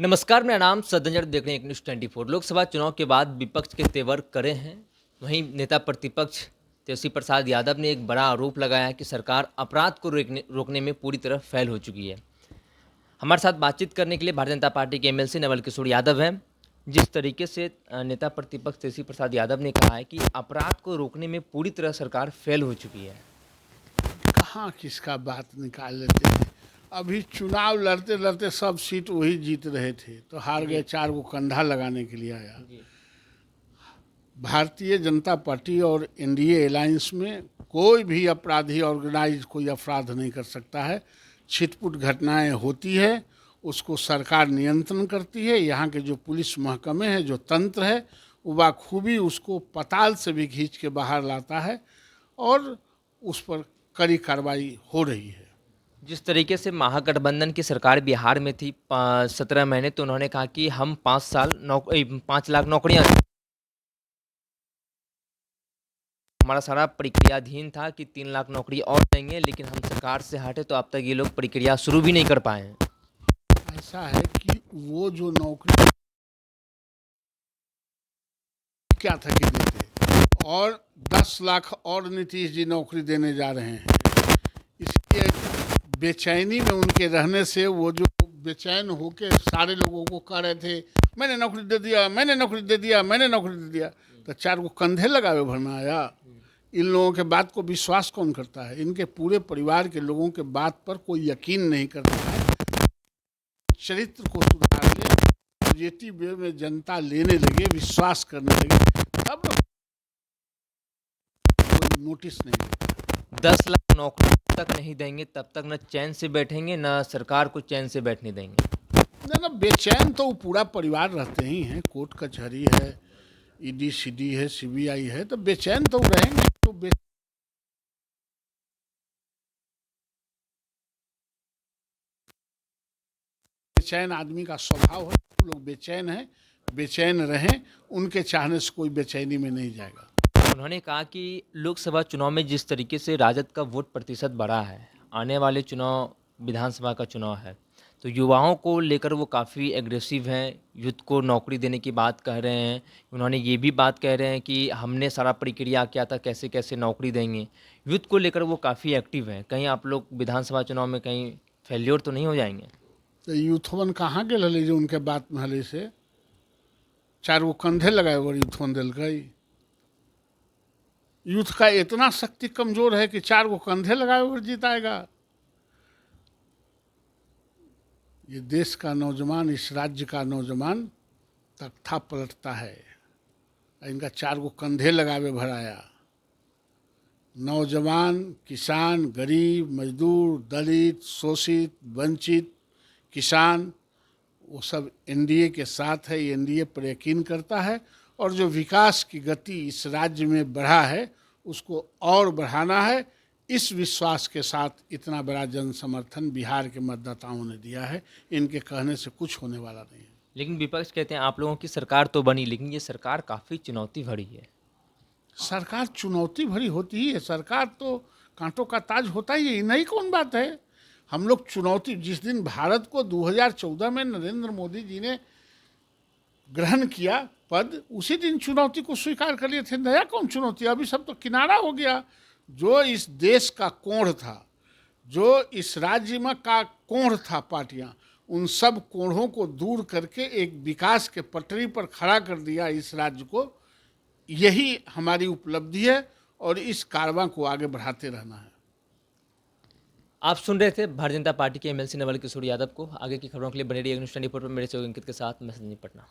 नमस्कार, मेरा नाम सदंजर, देख रहे हैं एक न्यूज़ 24। लोकसभा चुनाव के बाद विपक्ष के तेवर कड़े हैं। वहीं नेता प्रतिपक्ष तेजस्वी प्रसाद यादव ने एक बड़ा आरोप लगाया कि सरकार अपराध को रोकने में पूरी तरह फेल हो चुकी है। हमारे साथ बातचीत करने के लिए भारतीय जनता पार्टी के एमएलसी नवल किशोर यादव हैं। जिस तरीके से नेता प्रतिपक्ष तेजस्वी प्रसाद यादव ने कहा है कि अपराध को रोकने में पूरी तरह सरकार फेल हो चुकी है। कहाँ किसका बात निकाल लेते हैं। अभी चुनाव लड़ते लड़ते सब सीट वही जीत रहे थे, तो हार गए। 4 को कंधा लगाने के लिए आया। भारतीय जनता पार्टी और एनडीए अलायंस में कोई भी अपराधी ऑर्गेनाइज कोई अपराध नहीं कर सकता है। छिटपुट घटनाएं होती है, उसको सरकार नियंत्रण करती है। यहाँ के जो पुलिस महकमे हैं, जो तंत्र है, वो बाखूबी उसको पताल से भी खींच के बाहर लाता है और उस पर कड़ी कार्रवाई हो रही है। जिस तरीके से महागठबंधन की सरकार बिहार में थी 17 महीने, तो उन्होंने कहा कि हम 5 लाख नौकरियां, हमारा सारा प्रक्रियाधीन था कि 3 लाख नौकरी और देंगे, लेकिन हम सरकार से हटे तो अब तक ये लोग प्रक्रिया शुरू भी नहीं कर पाए हैं। ऐसा है कि वो जो नौकरी क्या था कि देते, और 10 लाख और नीतीश जी नौकरी देने जा रहे हैं। इसके बेचैनी में उनके रहने से वो जो बेचैन होके सारे लोगों को कह रहे थे, मैंने नौकरी दे दिया, मैंने नौकरी दे दिया, मैंने नौकरी दे दिया, तो 4 को कंधे लगावे भरना आया। इन लोगों के बात को विश्वास कौन करता है? इनके पूरे परिवार के लोगों के बात पर कोई यकीन नहीं करता है। चरित्र को सुधार ले, पॉजिटिव वे में जनता लेने लगे, विश्वास करने लगे, तब कोई नोटिस नहीं लेता। 10 लाख नौकरी तक नहीं देंगे तब तक न चैन से बैठेंगे, न सरकार को चैन से बैठने देंगे। ना बेचैन तो पूरा परिवार रहते ही हैं। कोर्ट कचहरी है, ईडी सीडी है, सीबीआई है, तो बेचैन तो रहेंगे। तो बेचैन आदमी का स्वभाव है। लोग बेचैन हैं, बेचैन रहें, उनके चाहने से कोई बेचैनी में नहीं जाएगा। उन्होंने कहा कि लोकसभा चुनाव में जिस तरीके से राजद का वोट प्रतिशत बढ़ा है, आने वाले चुनाव विधानसभा का चुनाव है, तो युवाओं को लेकर वो काफ़ी एग्रेसिव हैं, यूथ को नौकरी देने की बात कह रहे हैं। उन्होंने ये भी बात कह रहे हैं कि हमने सारा प्रक्रिया किया था, कैसे कैसे नौकरी देंगे। यूथ को लेकर वो काफ़ी एक्टिव हैं। कहीं आप लोग विधानसभा चुनाव में कहीं फेल्योर तो नहीं हो जाएंगे? तो यूथवन कहाँ के लले जो उनके बात में हले से 4 को कंधे लगाए और यूथवन दिल गई। यूथ का इतना शक्ति कमजोर है कि 4 को कंधे लगाए और जीताएगा। ये देश का नौजवान, इस राज्य का नौजवान तख्ता पलटता है। इनका 4 को कंधे लगावे भराया। नौजवान, किसान, गरीब, मजदूर, दलित, शोषित, वंचित, किसान, वो सब एनडीए के साथ है। एनडीए पर यकीन करता है और जो विकास की गति इस राज्य में बढ़ा है उसको और बढ़ाना है। इस विश्वास के साथ इतना बड़ा जन समर्थन बिहार के मतदाताओं ने दिया है। इनके कहने से कुछ होने वाला नहीं है। लेकिन विपक्ष कहते हैं आप लोगों की सरकार तो बनी, लेकिन ये सरकार काफ़ी चुनौती भरी है। सरकार चुनौती भरी होती ही है। सरकार तो कांटों का ताज होता ही है, नई कौन बात है। हम लोग चुनौती, जिस दिन भारत को 2014 में नरेंद्र मोदी जी ने ग्रहण किया पद, उसी दिन चुनौती को स्वीकार कर लिए थे। नया कौन चुनौती? अभी सब तो किनारा हो गया। जो इस देश का कोढ़ था, जो इस राज्य में का कोढ़ था पार्टियां, उन सब कोढ़ों को दूर करके एक विकास के पटरी पर खड़ा कर दिया इस राज्य को। यही हमारी उपलब्धि है और इस कारवां को आगे बढ़ाते रहना है। आप सुन रहे थे भारतीय जनता पार्टी के एमएलसी नवल किशोर यादव को। आगे की खबरों के लिए बने रहिए न्यूज़ 24 पर। मेरे सहयोगी अंकित के साथ मैं संजीव पटना।